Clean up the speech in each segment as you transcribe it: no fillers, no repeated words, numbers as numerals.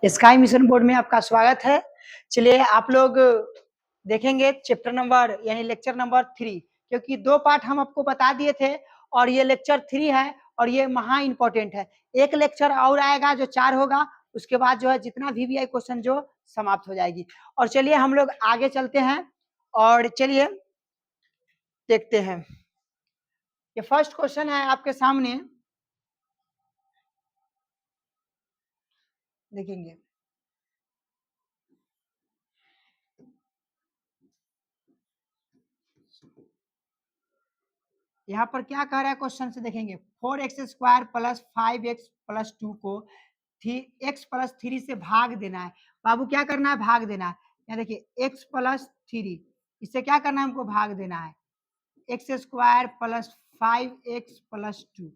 Sky mission board में आपका स्वागत है। चलिए आप लोग देखेंगे चैप्टर नंबर यानी लेक्चर नंबर 3, क्योंकि 2 पार्ट हम आपको बता दिए थे और ये लेक्चर 3 है और ये महा इंपॉर्टेंट है। एक लेक्चर और आएगा जो 4 होगा, उसके बाद जो है जितना वीवीआई क्वेश्चन जो समाप्त हो जाएगी। और चलिए हम लोग आगे चलते हैं और चलिए देखते हैं। ये फर्स्ट क्वेश्चन है आपके सामने, देखेंगे। यहाँ पर क्या कह रहा है क्वेश्चन से देखेंगे, 4x² प्लस 5x प्लस 2 को x प्लस 3 से भाग देना है। बाबू क्या करना है? भाग देना है। यहाँ देखिए x प्लस 3, इससे क्या करना है? हमको भाग देना है। x² प्लस 5x प्लस 2,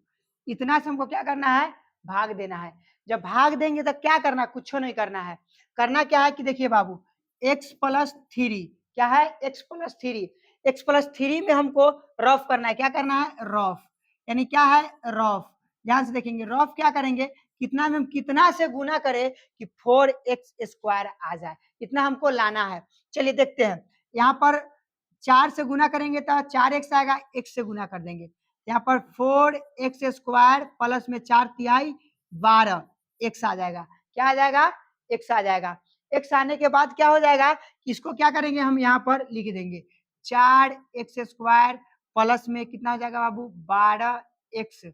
इतना से हमको क्या करना है? भाग देना है। जब भाग देंगे तो क्या करना? कुछ नहीं करना है। करना क्या है कि देखिए बाबू, x प्लस 3 क्या है? x प्लस 3, x प्लस 3 में हमको रफ करना है। क्या करना है? रफ, यानी क्या है? रफ। ध्यान से देखेंगे, रफ क्या करेंगे? कितना में हम कितना से गुना करें कि 4x² आ जाए, इतना हमको लाना है। चलिए देखते हैं। यहाँ पर 4 से गुना करेंगे तो 4x आएगा, x से गुना कर देंगे। यहाँ पर 4x² प्लस में 4 तिहाई 12 x आ जाएगा। क्या आ जाएगा? x आ जाएगा। x आने के बाद क्या हो जाएगा? इसको क्या करेंगे? हम यहाँ पर लिख देंगे 4x² प्लस में कितना हो जाएगा बाबू? 12x।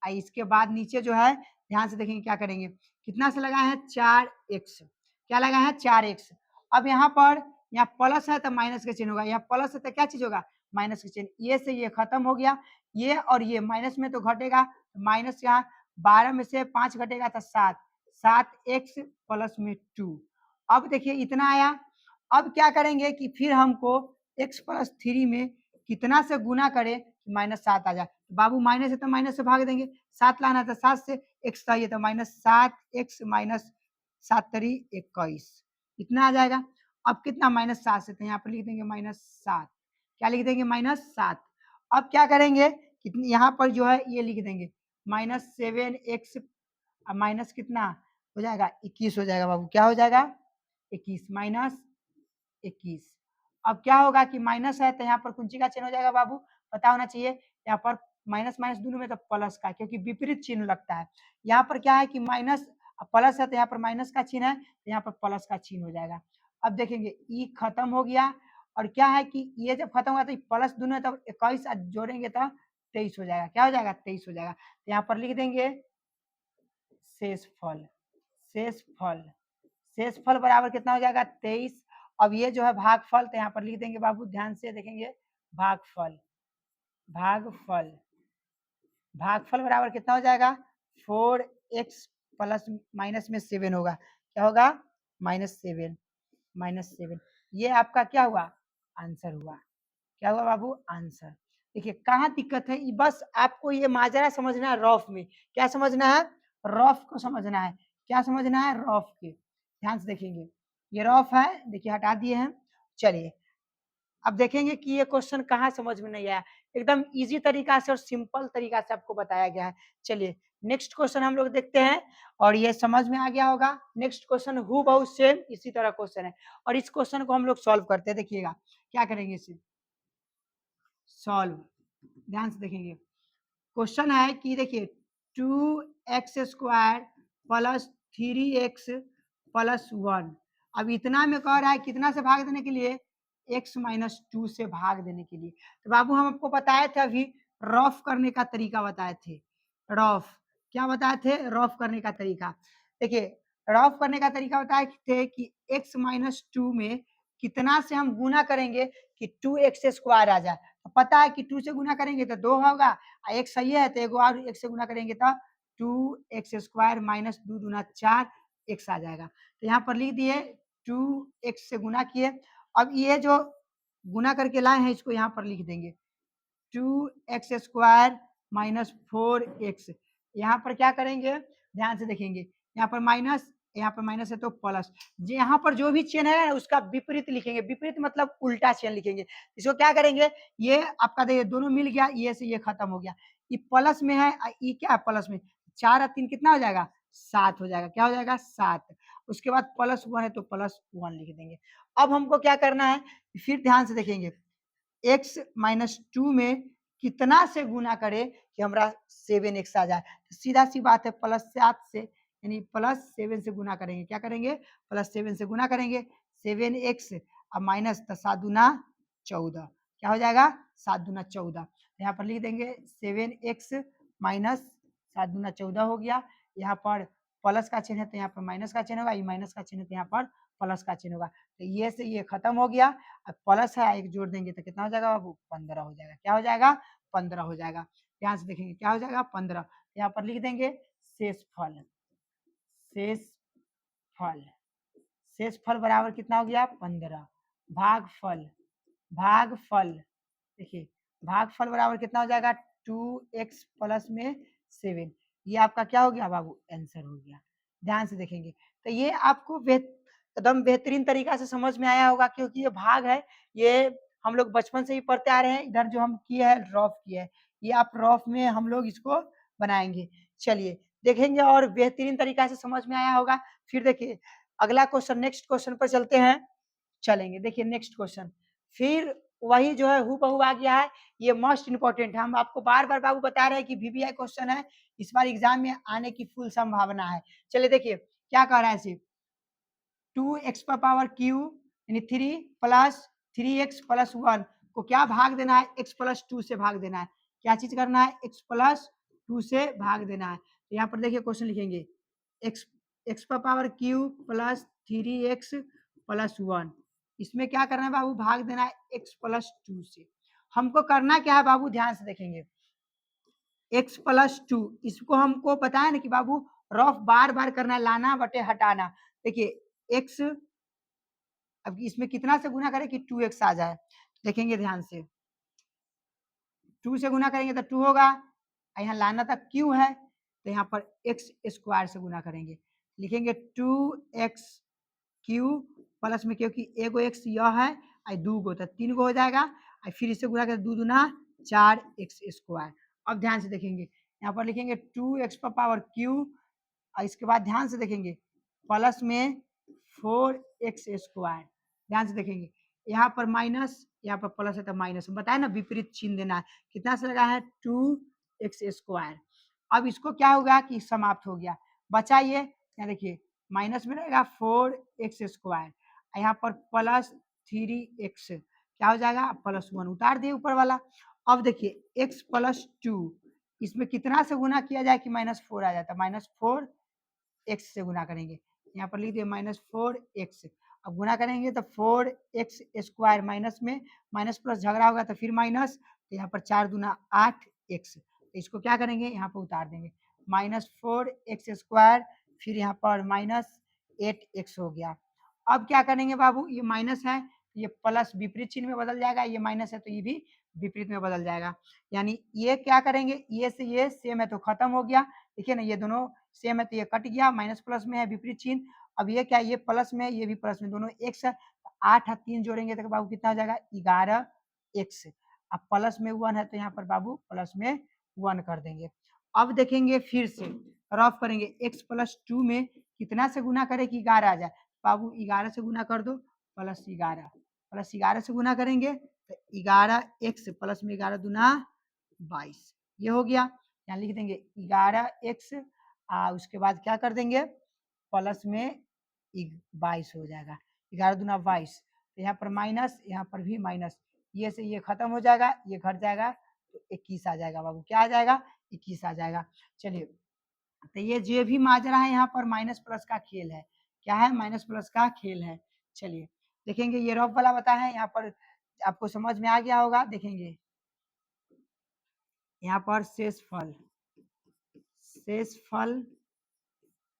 इसके बाद नीचे जो है ध्यान से देखेंगे क्या करेंगे, कितना से लगाए हैं? 4x। क्या लगाए हैं? 4x। अब यहाँ पर यहाँ प्लस है तो माइनस का चिन्ह होगा, यहाँ प्लस है तो क्या चीज होगा? माइनस का चिन्ह। ये से ये खत्म हो गया, ये और ये माइनस में तो घटेगा, माइनस यहाँ 12 में से 5 घटेगा तो 7, 7x प्लस में 2। अब देखिए इतना आया। अब क्या करेंगे कि फिर हमको x प्लस 3 में कितना से गुना करें -7 आ जाए। बाबू माइनस है तो माइनस से भाग देंगे, 7 लाना है तो 7 से, x चाहिए तो -7x माइनस 7 तरी 21, इतना आ जाएगा। अब कितना? -7 से, तो यहाँ पर लिख देंगे -7। क्या लिख देंगे? -7। अब क्या करेंगे? कितनी यहाँ पर जो है ये लिख देंगे -7x माइनस कितना हो जाएगा? 21 हो जाएगा बाबू। क्या हो जाएगा? 21 माइनस 21। अब क्या होगा कि माइनस है तो यहाँ पर कुंची का चिन्ह हो जाएगा बाबू, पता होना चाहिए। यहाँ पर माइनस माइनस दोनों में तो प्लस का, क्योंकि विपरीत चिन्ह लगता है। यहाँ पर क्या है कि माइनस प्लस है तो यहाँ पर माइनस का चिन्ह है, तो यहाँ पर प्लस का चिन्ह हो जाएगा। अब देखेंगे ई खत्म हो गया, और क्या है कि ये जब खत्म हुआ तो प्लस दोनों है, तब 21 जोड़ेंगे तो 23 हो जाएगा। क्या हो जाएगा? 23 हो जाएगा। तो यहाँ पर लिख देंगे शेषफल। शेषफल, शेषफल बराबर कितना हो जाएगा? 23। अब ये जो है भागफल, तो यहाँ पर लिख देंगे बाबू, ध्यान से देखेंगे, भागफल। भागफल, भागफल बराबर कितना हो जाएगा? 4x प्लस माइनस में 7 होगा। क्या होगा? -7, -7। ये आपका क्या हुआ? आंसर हुआ। क्या हुआ बाबू? आंसर। देखिए कहाँ दिक्कत है, बस आपको ये माजरा समझना है रफ में। क्या समझना है? रफ को समझना है। क्या समझना है? रफ के। ध्यान से देखेंगे, ये रफ है, देखिए हटा दिए हैं। चलिए अब देखेंगे कि ये क्वेश्चन कहाँ समझ में नहीं आया। एकदम इजी तरीका से और सिंपल तरीका से आपको बताया गया है। चलिए नेक्स्ट क्वेश्चन हम लोग देखते हैं, और ये समझ में आ गया होगा। नेक्स्ट क्वेश्चन हूबहू सेम इसी तरह क्वेश्चन है, और इस क्वेश्चन को हम लोग सॉल्व करते हैं। देखिएगा क्या करेंगे इसे सॉल्व। ध्यान से देखेंगे, क्वेश्चन है कि देखिए 2x² प्लस 3x प्लस 1। अब इतना में कह रहा है कितना से भाग देने के लिए? x माइनस 2 से भाग देने के लिए। तो बाबू हम आपको बताए थे अभी, रफ करने का तरीका बताए थे। रफ क्या बताए थे? रफ करने का तरीका। देखिए रफ करने का तरीका बताए थे कि x माइनस 2 में कितना से हम गुना करेंगे कि 2x² आ जाए। तो पता है कि 2 से गुना करेंगे तो 2 होगा, एक सही है तो एगो और एक से गुना करेंगे तो 2x² माइनस 2 दूना 4 x आ जाएगा। तो यहाँ पर लिख दिए 2x से गुना किए। अब ये जो गुना करके लाए हैं इसको यहाँ पर लिख देंगे 2x² माइनस 4x। यहाँ पर क्या करेंगे? ध्यान से देखेंगे, यहाँ पर माइनस, यहाँ पर माइनस है तो प्लस। यहाँ पर जो भी चिन्ह है उसका विपरीत लिखेंगे। विपरीत मतलब उल्टा चिन्ह लिखेंगे। इसको क्या करेंगे? ये आपका देखिए दोनों मिल गया, ये से ये खत्म हो गया। ये प्लस में है, ये क्या है? प्लस में 4 और 3 कितना हो जाएगा? 7 हो जाएगा। क्या हो जाएगा? 7। उसके बाद +1 है तो +1 लिख देंगे। अब हमको क्या करना है, फिर ध्यान से देखेंगे, x माइनस 2 में कितना से गुना करे कि हमारा 7x आ जाए। तो सीधा सी बात है, +7 से यानी +7 से गुना करेंगे। क्या करेंगे? +7 से गुना करेंगे। 7x अब माइनस, तो 7 दूना 14। क्या हो जाएगा? 7 दूना 14। यहाँ पर लिख देंगे 7x माइनस 7 दूना 14 हो गया। यहाँ पर प्लस का चिन्ह है तो यहाँ पर माइनस का चिन्ह होगा, ये माइनस का चिन्ह है तो यहाँ पर प्लस का चिन्ह होगा। तो ये से ये खत्म हो गया। अब प्लस है, एक जोड़ देंगे तो कितना हो जाएगा बाबू? 15 हो जाएगा। क्या हो जाएगा? 15 हो जाएगा। ध्यान से देखेंगे क्या हो जाएगा? 15। यहाँ पर लिख देंगे शेषफल। शेषफल, शेषफल बराबर कितना हो गया? 15। भागफल, भागफल देखिए, भागफल बराबर कितना हो जाएगा? 2x प्लस में 7। ये आपका क्या हो गया बाबू? आंसर हो गया। ध्यान से देखेंगे तो ये आपको एकदम बेहतरीन तरीका से समझ में आया होगा, क्योंकि ये भाग है, ये हम लोग बचपन से ही पढ़ते आ रहे हैं। इधर जो हम किए हैं रफ किए है, ये आप रफ में हम लोग इसको बनाएंगे। चलिए देखेंगे और बेहतरीन तरीका से समझ में आया होगा। फिर देखिए अगला क्वेश्चन, नेक्स्ट क्वेश्चन पर चलते हैं। चलेंगे, देखिए नेक्स्ट क्वेश्चन फिर वही जो है हूबहू आ गया है। ये मोस्ट इंपॉर्टेंट है, हम आपको बार बार बाबू बता रहे हैं कि वीवीआई क्वेश्चन है, इस बार एग्जाम में आने की फुल संभावना है। चलिए देखिए क्या कह रहा है सिर्फ 2x पर पावर क्यू यानी 3 प्लस 3x प्लस 1 को क्या भाग देना है? x प्लस 2 से भाग देना है। क्या चीज करना है? x प्लस 2 से भाग देना है। तो यहाँ पर देखिए क्वेश्चन लिखेंगे x पर power Q plus 3x plus 1, इसमें क्या करना है बाबू? भाग देना है x प्लस 2 से। हमको करना क्या है बाबू? ध्यान से देखेंगे, x प्लस 2 इसको हमको बताया ना कि बाबू रफ बार बार करना है, लाना बटे हटाना। देखिए x, अब इसमें कितना से गुना करें कि 2x आ जाए? देखेंगे ध्यान से, 2 से गुना करेंगे तो 2 होगा, यहाँ लाना तक q है तो यहाँ पर x स्क्वायर से गुना करेंगे। लिखेंगे 2x क्यू प्लस में, क्योंकि एगो x यह है और 2 गो तो 3 गो हो जाएगा, और फिर इससे गुना कर 2 दूना 4x स्क्वायर। अब ध्यान से देखेंगे, यहाँ पर लिखेंगे 2x पर पावर क्यू और इसके बाद ध्यान से देखेंगे प्लस में 4x स्क्वायर। ध्यान से देखेंगे यहाँ पर माइनस, यहाँ पर प्लस है तो माइनस, बताया ना विपरीत चिन्ह देना है। कितना से लगा है? 2x square. अब इसको क्या होगा कि समाप्त हो गया, बचा ये, यहाँ देखिए माइनस में रहेगा 4x स्क्वायर, यहाँ पर प्लस 3x, क्या हो जाएगा? +1 उतार दिए ऊपर वाला। अब देखिए x प्लस 2, इसमें कितना से गुना किया जाए कि -4 आ जाता है? -4x से गुना करेंगे। यहाँ पर लिख दिए -4x। अब गुना करेंगे तो 4x स्क्वायर माइनस में माइनस प्लस झगड़ा होगा तो फिर माइनस, तो यहाँ पर 4 दूना 8x। तो इसको क्या करेंगे? यहाँ पर उतार देंगे, -4x स्क्वायर, फिर यहाँ पर -8x हो गया। अब क्या करेंगे बाबू? ये माइनस है, ये प्लस विपरीत चिन्ह में बदल जाएगा, ये माइनस है तो ये भी विपरीत में बदल जाएगा। यानी ये क्या करेंगे? ये से ये सेम है तो खत्म हो गया। देखिए ना, ये दोनों सेम है तो ये कट गया, माइनस प्लस में है विपरीत चिन्ह। अब ये क्या? ये प्लस में, ये भी प्लस में, दोनों एक्स है। 8 और 3 जोड़ेंगे तो बाबू कितना हो जाएगा? 11x। अब प्लस में 1 है तो यहाँ पर बाबू प्लस में 1 कर देंगे। अब देखेंगे फिर से रफ करेंगे, x प्लस 2 में कितना से गुना करे कि 11 आ जाए? बाबू 11 से गुना कर दो, +11, +11 से गुना करेंगे तो 11x प्लस में 11 दूना 22, ये हो गया। यहाँ लिख देंगे 11x, उसके बाद क्या कर देंगे? प्लस में 22 हो जाएगा, 11 दूना 22, तो यहाँ पर माइनस, यहाँ पर भी माइनस, ये से ये खत्म हो जाएगा, ये घट जाएगा तो 21 आ जाएगा बाबू। क्या आ जाएगा? 21 आ जाएगा। चलिए तो ये जो भी माजरा है यहाँ पर माइनस प्लस का खेल है। क्या है? माइनस प्लस का खेल है। चलिए देखेंगे, ये रफ वाला बता है, यहाँ पर आपको समझ में आ गया होगा। देखेंगे यहाँ पर शेषफल, शेषफल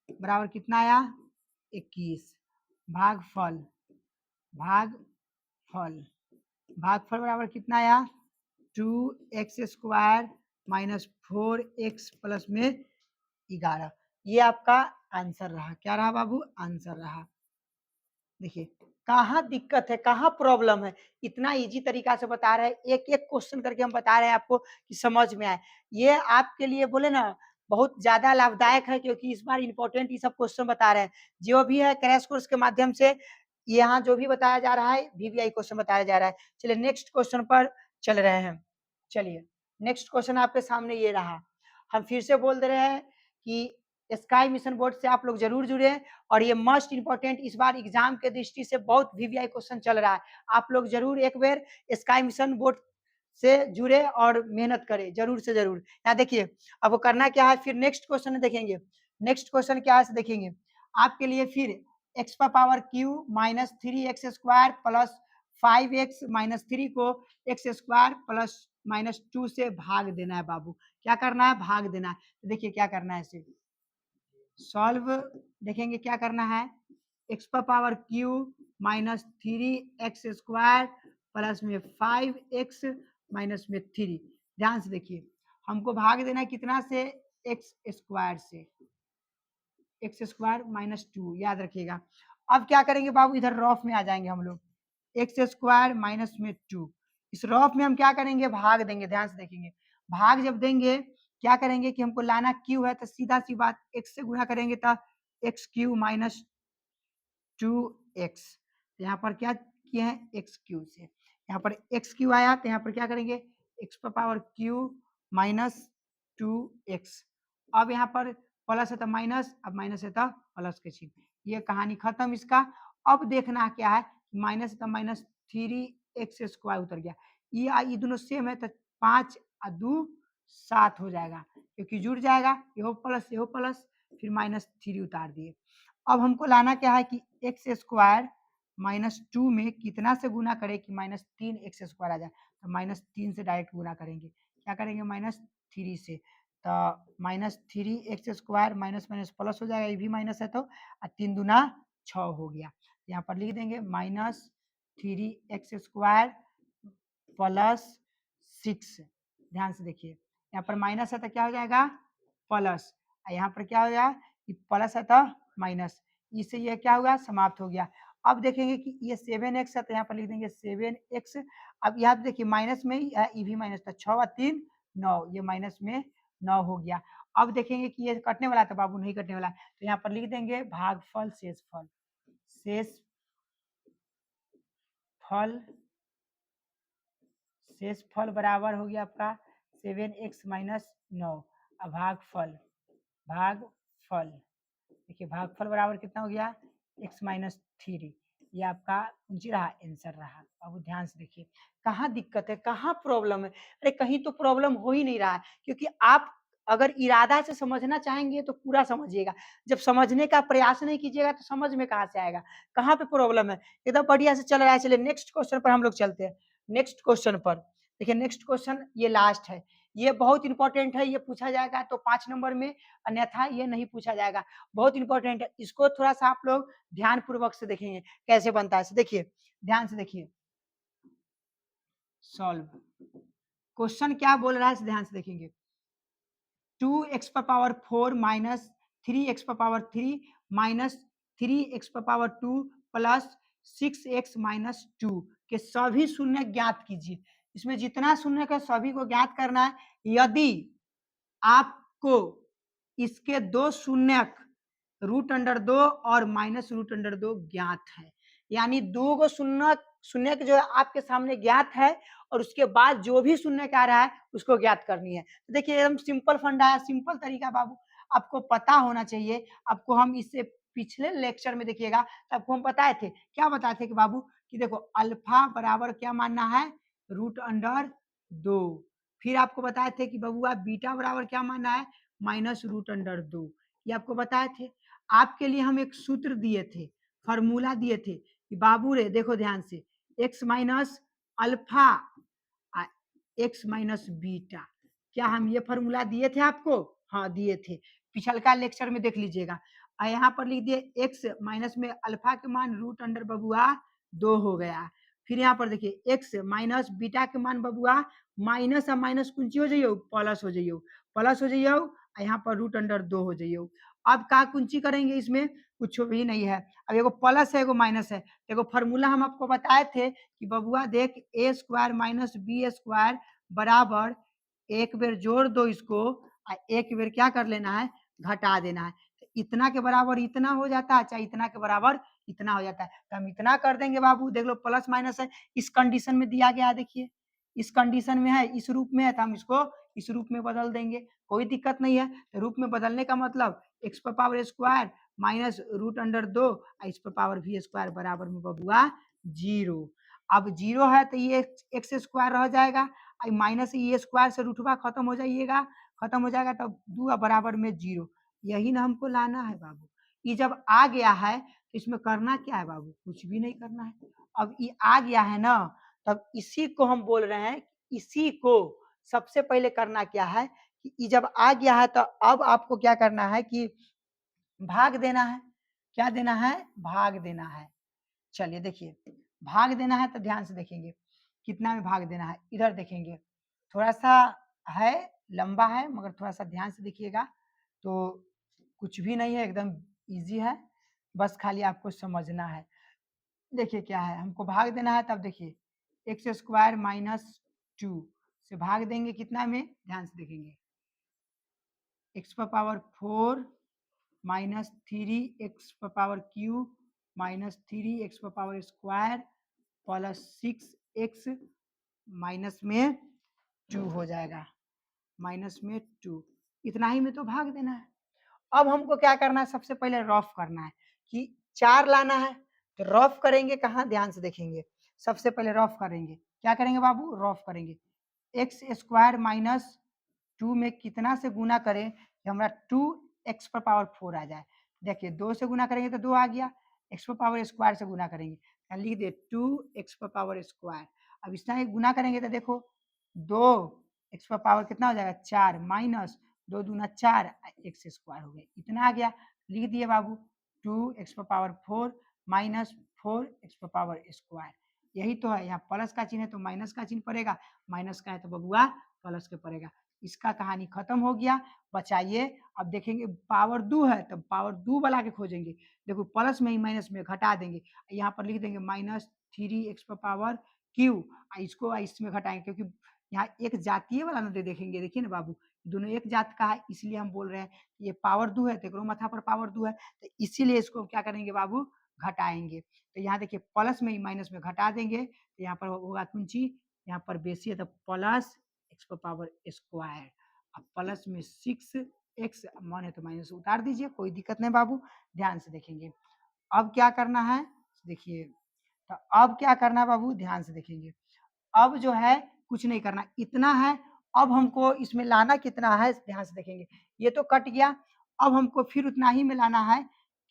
बराबर कितना आया? 21। भागफल, भागफल, भागफल बराबर कितना आया? 2x square minus 4x plus में 11। ये आपका आंसर रहा। क्या रहा बाबू? आंसर रहा। देखिए कहाँ दिक्कत है, कहाँ प्रॉब्लम है, इतना इजी तरीका से बता रहे हैं, एक एक क्वेश्चन करके हम बता रहे हैं आपको कि समझ में आए। ये आपके लिए बोले ना बहुत ज़्यादा लाभदायक है, क्योंकि इस बार इंपॉर्टेंट ये सब क्वेश्चन बता रहे हैं। जो भी है क्रैश कोर्स के माध्यम से यहाँ जो भी बताया जा रहा है वीवीआई क्वेश्चन बताया जा रहा है। चलिए नेक्स्ट क्वेश्चन पर चल रहे हैं। चलिए नेक्स्ट क्वेश्चन आपके सामने ये रहा। हम फिर से बोल दे रहे हैं कि स्काई मिशन बोर्ड से आप लोग जरूर जुड़े, और ये मस्ट इंपॉर्टेंट इस बार एग्जाम के दृष्टि से बहुत वीवीआई क्वेश्चन चल रहा है। आप लोग जरूर एक बार स्काई मिशन बोर्ड से जुड़े और मेहनत करें, जरूर से जरूर। यहाँ देखिए अब वो करना क्या है, फिर नेक्स्ट क्वेश्चन देखेंगे। नेक्स्ट क्वेश्चन क्या है देखेंगे आपके लिए। फिर एक्स का power Q minus 3x² plus 5x-3 को x² प्लस -2 से भाग देना है बाबू। क्या करना है, भाग देना है। तो देखिए क्या करना है, इसे सॉल्व देखेंगे क्या करना है। एक्स का power Q minus 3x² plus में 5x-3। ध्यान से देखिए हमको भाग देना है कितना से, x² से, x² -2 याद रखिएगा। अब क्या करेंगे बाबू, इधर रफ में आ जाएंगे हम लोग, x² -2। इस रफ में हम क्या करेंगे, भाग देंगे। ध्यान से देखेंगे भाग जब देंगे क्या करेंगे कि हमको लाना क्यू है, तो सीधा सी बात x से गुणा करेंगे तो x³ -2x। यहाँ पर क्या किए हैं, x³ से, यहाँ पर x³ आया तो यहाँ पर क्या करेंगे, x का पावर क्यू -2x। अब यहाँ पर प्लस है तो माइनस, अब माइनस है तो प्लस के चिन्ह, ये कहानी खत्म इसका। अब देखना क्या है, माइनस है तो -3x² उतर गया, ये दोनों सेम है तो 5 और 2 7 हो जाएगा, क्योंकि जुड़ जाएगा, ये प्लस फिर -3 उतार दिए। अब हमको लाना क्या है कि x² -2 में कितना से गुना करें कि -3x² आ जाए, तो -3 से डायरेक्ट गुना करेंगे। क्या करेंगे, -3 से, तो -3x² माइनस माइनस प्लस हो जाएगा, ये भी माइनस है तो 3 दूना 6 हो गया। यहाँ पर लिख देंगे -3x² प्लस 6। ध्यान से देखिए यहाँ पर माइनस है तो क्या हो जाएगा, प्लस, यहाँ पर क्या हो गया कि प्लस है तो माइनस, इससे ये क्या होगा, समाप्त हो गया। अब देखेंगे कि ये 7x है तो यहाँ पर लिख देंगे 7x। अब यहाँ देखिए माइनस में ही है, ये भी माइनस था, 6 और 3 9, ये माइनस में 9 हो गया। अब देखेंगे कि ये कटने वाला था बाबू, नहीं कटने वाला, तो यहाँ पर लिख देंगे भागफल शेषफल। शेषफल बराबर हो गया आपका 7x - 9। अब भागफल देखिए भागफल बराबर कितना हो गया, x - 3। ये आपका जी रहा आंसर रहा। अब ध्यान से देखिए कहाँ दिक्कत है, कहाँ प्रॉब्लम है। अरे कहीं तो प्रॉब्लम हो ही नहीं रहा है, क्योंकि आप अगर इरादा से समझना चाहेंगे तो पूरा समझिएगा, जब समझने का प्रयास नहीं कीजिएगा तो समझ में कहाँ से आएगा, कहाँ पे प्रॉब्लम है। एकदम बढ़िया से चल रहा है। चलिए नेक्स्ट क्वेश्चन पर हम लोग चलते हैं। नेक्स्ट क्वेश्चन पर देखिए, नेक्स्ट क्वेश्चन ये लास्ट है, ये बहुत इंपॉर्टेंट है, ये पूछा जाएगा तो 5 नंबर में, अन्यथा ये नहीं पूछा जाएगा। बहुत इंपॉर्टेंट है, इसको थोड़ा सा आप लोग ध्यान पूर्वक से देखेंगे कैसे बनता है। देखिए ध्यान से देखिए, सॉल्व क्वेश्चन क्या बोल रहा है, ध्यान से देखेंगे। 2x⁴ minus 3x⁴ minus 3x⁴ plus 6x - 2 के सभी शून्य ज्ञात कीजिए। इसमें जितना शून्य का सभी को ज्ञात करना है। यदि आपको इसके दो शून्यक √2 और -√2 ज्ञात है, यानी दो गो शून्य जो है आपके सामने ज्ञात है, और उसके बाद जो भी शून्य आ रहा है उसको ज्ञात करनी है। तो देखिए एकदम सिंपल फंडा है, सिंपल तरीका बाबू, आपको पता होना चाहिए। आपको हम इससे पिछले लेक्चर में देखिएगा तो आपको हम बताए थे, क्या बताए थे कि बाबू कि देखो अल्फा बराबर क्या मानना है, √2। फिर आपको बताए थे कि बबुआ बीटा बराबर क्या मानना है, -√2। ये आपको बताए थे। आपके लिए हम एक सूत्र दिए थे, फॉर्मूला दिए थे कि बाबू रे देखो ध्यान से, x minus alpha x minus beta, क्या हम ये फॉर्मूला दिए थे आपको, हाँ दिए थे, पिछलका लेक्चर में देख लीजिएगा। और यहाँ पर लिख दिए x माइनस में अल्फा के मान √2 बबुआ 2 हो गया। फिर यहाँ पर देखिए x माइनस बीटा के मान बबुआ माइनस और माइनस कुंची हो जाइयो, प्लस हो जाइयो, प्लस हो जाइयो, यहाँ पर √2 हो जाइयो। अब का कुंची करेंगे, इसमें कुछ भी नहीं है। अब एगो प्लस है एगो माइनस है, एगो फॉर्मूला हम आपको बताए थे कि बबुआ देख a² - b² बराबर, एक बेर जोड़ दो इसको एक बेर क्या कर लेना है, घटा देना है। तो इतना के बराबर इतना हो जाता है, चाहे इतना के बराबर इतना हो जाता है। तो हम इतना कर देंगे बाबू, देख लो प्लस माइनस है, इस कंडीशन में दिया गया है, देखिए इस कंडीशन में है, इस रूप में है, तो हम इसको इस रूप में बदल देंगे, कोई दिक्कत नहीं है। तो रूप में बदलने का मतलब एक्स पर power square minus root under 2 इस पर पावर भी स्क्वायर बराबर में बबुआ 0। अब 0 है तो ये एक्स स्क्वायर रह जाएगा, माइनस ये स्क्वायर से रूटवा खत्म हो जाइएगा, खत्म हो जाएगा, तब 2 बराबर में 0। यही ना हमको लाना है बाबू। ये जब आ गया है तो इसमें करना क्या है बाबू, कुछ भी नहीं करना है। अब ये आ गया है ना, तब इसी को हम बोल रहे हैं, इसी को सबसे पहले करना क्या है कि ये जब आ गया है तो अब आपको क्या करना है कि भाग देना है। क्या देना है, भाग देना है। चलिए देखिए, भाग देना है तो ध्यान से देखेंगे कितना में भाग देना है, इधर देखेंगे थोड़ा सा है, लंबा है, मगर थोड़ा सा ध्यान से देखिएगा तो कुछ भी नहीं है, एकदम इजी है, बस खाली आपको समझना है। देखिए क्या है, हमको भाग देना है, तब देखिए एक्स स्क्वायर माइनस 2 से भाग देंगे कितना में, ध्यान से देखेंगे एक्स पर पावर 4 माइनस 3 एक्स पर पावर क्यूब माइनस 3 एक्स पर power square plus 6 x minus में 2 हो जाएगा, माइनस में 2, इतना ही में तो भाग देना है। अब हमको क्या करना है, सबसे पहले रफ करना है कि 4 लाना है, तो रफ करेंगे कहाँ, ध्यान से देखेंगे। सबसे पहले रफ करेंगे, क्या करेंगे बाबू, रफ करेंगे। एक्स स्क्वायर माइनस 2 में कितना से गुना करें कि हमारा 2 एक्स पर पावर 4 आ जाए। देखिए 2 से गुना करेंगे तो 2 आ गया, एक्स पर पावर स्क्वायर से गुना करेंगे, लिख दे 2 एक्स पर पावर स्क्वायर। अब इस तरह गुना करेंगे तो देखो 2 एक्स पर पावर कितना हो जाएगा 4 माइनस 2 दूना 4 एक्स स्क्वायर हो गया, इतना आ गया, लिख दिए बाबू 2 एक्स पर पावर 4 माइनस 4 एक्स पर पावर स्क्वायर। यही तो है, यहाँ प्लस का चिन्ह है तो माइनस का चिन्ह पड़ेगा, माइनस का है तो बबुआ प्लस के पड़ेगा। इसका कहानी खत्म हो गया। बचाइए, अब देखेंगे पावर 2 है तो पावर 2 वाला के खोजेंगे, देखो प्लस में ही माइनस में घटा देंगे, यहाँ पर लिख देंगे माइनस 3 एक्स पर पावर क्यू, इसको इसमें घटाएंगे क्योंकि यहाँ एक जातीय वाला ना देखेंगे, देखिए ना बाबू दोनों एक जात का है, इसलिए हम बोल रहे हैं ये पावर 2 है तो माथा पर पावर 2 है, तो इसीलिए इसको क्या करेंगे बाबू, घटाएंगे। तो यहाँ देखिए प्लस में ही माइनस में घटा देंगे, तो यहाँ पर होगा कुंची, यहाँ पर बेसी है तो प्लस एक्स पर पावर स्क्वायर, अब प्लस में 6 एक्स मन है तो माइनस उतार दीजिए, कोई दिक्कत नहीं बाबू, ध्यान से देखेंगे। अब क्या करना है, देखिए तो अब क्या करना है बाबू, ध्यान से देखेंगे। अब जो है कुछ नहीं करना, इतना है। अब हमको इसमें लाना कितना है, ध्यान से देखेंगे, ये तो कट गया, अब हमको फिर उतना ही में लाना है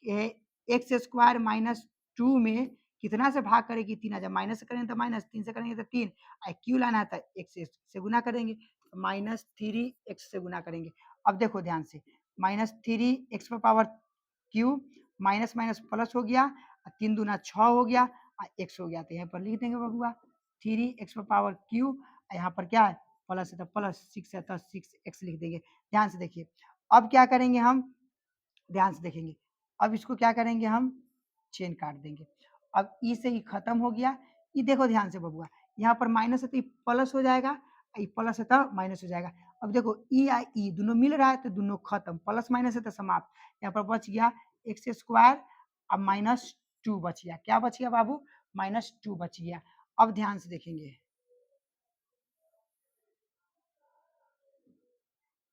कि एक्स स्क्वायर माइनस 2 में कितना से भाग करेगी 3 आ जाए, माइनस से करेंगे तो माइनस, 3 से करेंगे तो 3, क्यू लाना है तो एक्स से गुना करेंगे, माइनस 3 एक्स से गुना करेंगे। अब देखो ध्यान से, माइनस 3 एक्स पर power Q minus minus plus हो गया, 3 दूना 6 हो गया, एक्स हो गया, तो यहाँ पर लिख देंगे बबुआ 3 एक्स पर पावर क्यू, यहाँ पर क्या है प्लस है तो प्लस, 6 है तो 6 एक्स लिख देंगे। ध्यान से देखिए, अब क्या करेंगे हम, ध्यान से देखेंगे, अब इसको क्या करेंगे हम, चेन काट देंगे। अब ई से ही खत्म हो गया, ये देखो ध्यान से बबुआ, यहाँ पर माइनस है तो प्लस हो जाएगा, ये प्लस है तो माइनस हो जाएगा। अब देखो ई आ ई दोनों मिल रहा है तो दोनों खत्म, प्लस माइनस है तो समाप्त, यहाँ पर बच गया एक्स स्क्वायर, अब माइनस 2 बच गया, क्या बच गया बाबू, माइनस 2 बच गया। अब ध्यान से देखेंगे,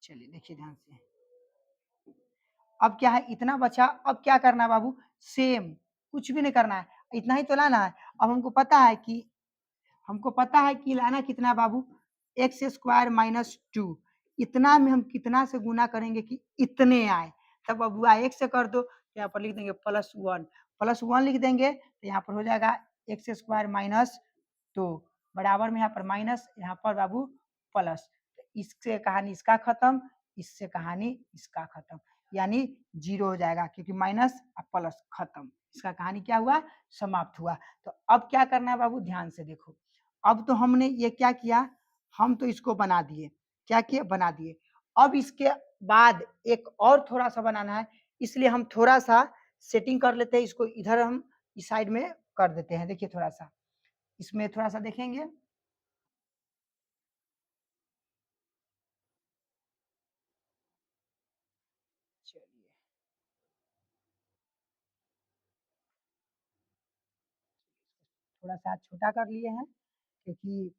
चलिए देखिए ध्यान से, अब क्या है इतना बचा, अब क्या करना है बाबू, सेम, कुछ भी नहीं करना है, इतना ही तो लाना है। अब हमको पता है कि लाना कितना है बाबू, एक्स स्क्वायर माइनस 2, इतना में हम कितना से गुना करेंगे कि इतने आए, तब बबुआ एक से कर दो, तो यहाँ पर लिख देंगे +1, +1 लिख देंगे तो यहाँ पर हो जाएगा एक्स स्क्वायर माइनस 2 बराबर में यहाँ पर माइनस, यहाँ पर बाबू प्लस, इससे कहानी इसका खत्म, इससे कहानी इसका खत्म, यानी 0 हो जाएगा क्योंकि माइनस और प्लस खत्म, इसका कहानी क्या हुआ, समाप्त हुआ। तो अब क्या करना है बाबू, ध्यान से देखो, अब तो हमने ये क्या किया, हम तो इसको बना दिए, क्या किए, बना दिए। अब इसके बाद एक और थोड़ा सा बनाना है, इसलिए हम थोड़ा सा सेटिंग कर लेते हैं, इसको इधर हम इस साइड में कर देते हैं। देखिए थोड़ा सा इसमें थोड़ा सा देखेंगे, थोड़ा सा छोटा कर लिए हैं क्योंकि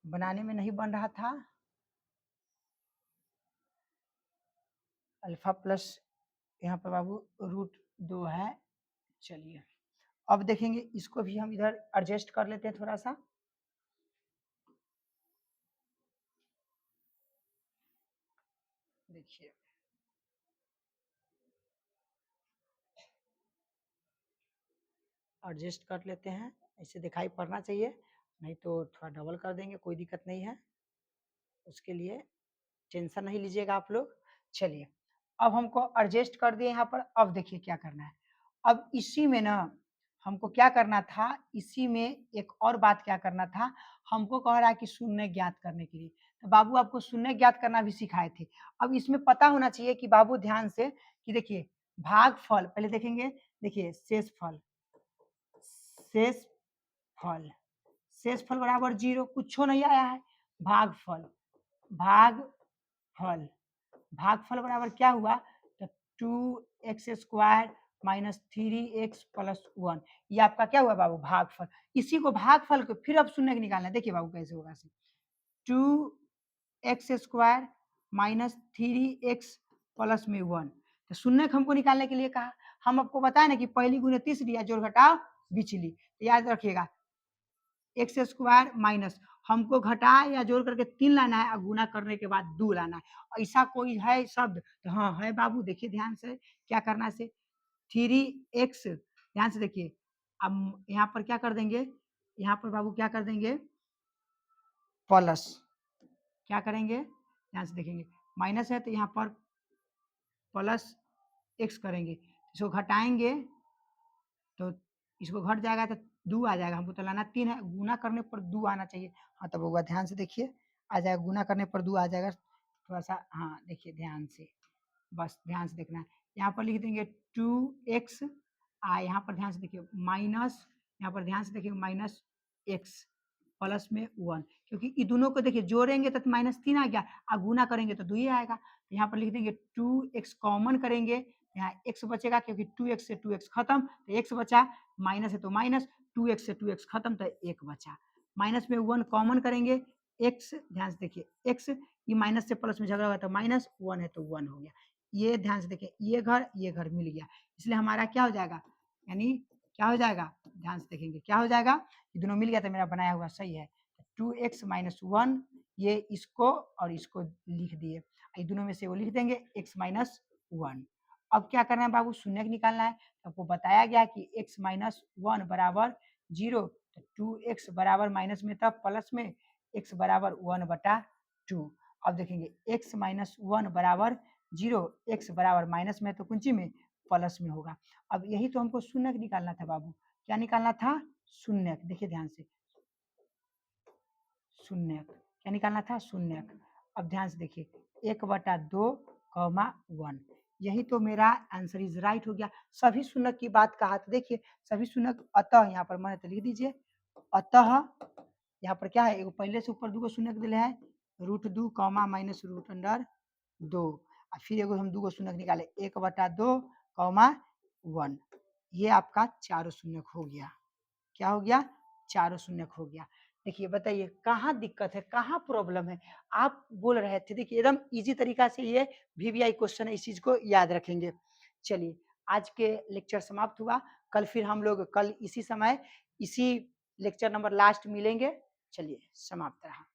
बनाने में नहीं बन रहा था। अल्फा प्लस यहाँ पर बाबू √2 है। चलिए अब देखेंगे इसको भी हम इधर एडजस्ट कर लेते हैं थोड़ा सा। देखिए एडजस्ट कर लेते हैं, ऐसे दिखाई पड़ना चाहिए, नहीं तो थोड़ा डबल कर देंगे, कोई दिक्कत नहीं है, उसके लिए टेंशन नहीं लीजिएगा आप लोग। चलिए अब हमको एडजस्ट कर दिए यहाँ पर। अब देखिए क्या करना है, अब इसी में ना हमको क्या करना था, इसी में एक और बात क्या करना था, हमको कह रहा है कि शून्य ज्ञात करने के लिए, तो बाबू आपको शून्य ज्ञात करना भी सिखाए थे। अब इसमें पता होना चाहिए कि बाबू ध्यान से कि देखिए भागफल पहले देखेंगे। देखिए शेषफल, शेषफल, शेषफल बराबर 0, कुछ नहीं आया है। भागफल, भागफल, भागफल बराबर क्या हुआ, तो 2x² माइनस 3x प्लस 1, ये आपका क्या हुआ बाबू, भागफल। इसी को भागफल को फिर अब शून्य के निकालना है। देखिए बाबू कैसे होगा, 2x² माइनस 3x प्लस में 1, तो शून्य को हमको निकालने के लिए कहा। हम आपको बताए ना कि पहली गुने तीसरी या जोड़ घटाओ बिचली, तो याद रखिएगा x² माइनस हमको घटा या जोड़ करके 3 लाना है और गुना करने के बाद 2 लाना है। ऐसा कोई है शब्द, तो हाँ है बाबू, देखिए ध्यान से क्या करना से 3x, ध्यान से देखिए। अब यहाँ पर क्या कर देंगे, यहाँ पर बाबू क्या कर देंगे, प्लस, क्या करेंगे ध्यान से देखेंगे, माइनस है तो यहाँ पर प्लस x करेंगे, इसको घटाएंगे तो इसको घट जाएगा तो 2 आ जाएगा, हमको तो लाना 3 है, गुना करने पर 2 आना चाहिए। हाँ तब होगा, ध्यान से देखिए आ जाएगा, गुना करने पर 2 आ जाएगा, थोड़ा सा हाँ देखिए ध्यान से, बस ध्यान से देखना है। यहाँ पर लिख देंगे 2x, यहाँ पर ध्यान से देखिए माइनस, यहाँ पर ध्यान से देखिए माइनस x प्लस में 1, क्योंकि ये दोनों को देखिए जोड़ेंगे तो -3 आ गया और गुना करेंगे तो 2 ही आएगा। तो यहाँ पर लिख देंगे 2x कॉमन करेंगे, यहाँ x बचेगा क्योंकि 2x से 2x खत्म तो x बचा, माइनस है तो माइनस, 2x से 2x खत्म तो 1 बचा, माइनस में 1 कॉमन करेंगे, x ध्यान से देखिए x, ये माइनस से प्लस में झगड़ा हुआ तो -1 है तो 1 हो गया। ये ध्यान से देखिए ये घर मिल गया, इसलिए हमारा क्या हो जाएगा, यानी क्या हो जाएगा, ध्यान से देखेंगे क्या हो जाएगा, ये दोनों मिल गया तो मेरा बनाया हुआ सही है। 2x माइनस 1, ये इसको और इसको लिख दिए, ये दोनों में से वो लिख देंगे x माइनस 1। अब क्या करना है बाबू, शून्य निकालना है, तो आपको बताया गया कि x माइनस 1 बराबर 0, तो 2x बराबर माइनस में था प्लस में, x बराबर 1/2। अब देखेंगे x माइनस 1 बराबर 0, x बराबर माइनस में तो कुंजी में प्लस में होगा। अब यही तो हमको शून्य निकालना था बाबू, क्या निकालना था, शून्य, देखिए ध्यान से, शून्य क्या निकालना था, शून्य। अब ध्यान से देखिए 1/2 कॉमा 1, यही तो मेरा आंसर इज राइट हो गया। सभी शून्य की बात कहा तो देखिए सभी शून्य, अतः यहाँ पर मैंने तो लिख दीजिए, अतः यहाँ पर क्या है, एगो पहले से ऊपर 2 शून्य दिले है, √2 कॉमा माइनस √2, और फिर एगो हम 2 शून्य निकाले 1/2 कॉमा 1, ये आपका चारों शून्य हो गया। क्या हो गया, चारों शून्य हो गया। देखिए बताइए कहाँ दिक्कत है, कहाँ प्रॉब्लम है, आप बोल रहे थे, देखिए एकदम इजी तरीका से ये VVI क्वेश्चन है, इस चीज को याद रखेंगे। चलिए आज के लेक्चर समाप्त हुआ, कल फिर हम लोग कल इसी समय इसी लेक्चर नंबर लास्ट मिलेंगे। चलिए समाप्त रहा।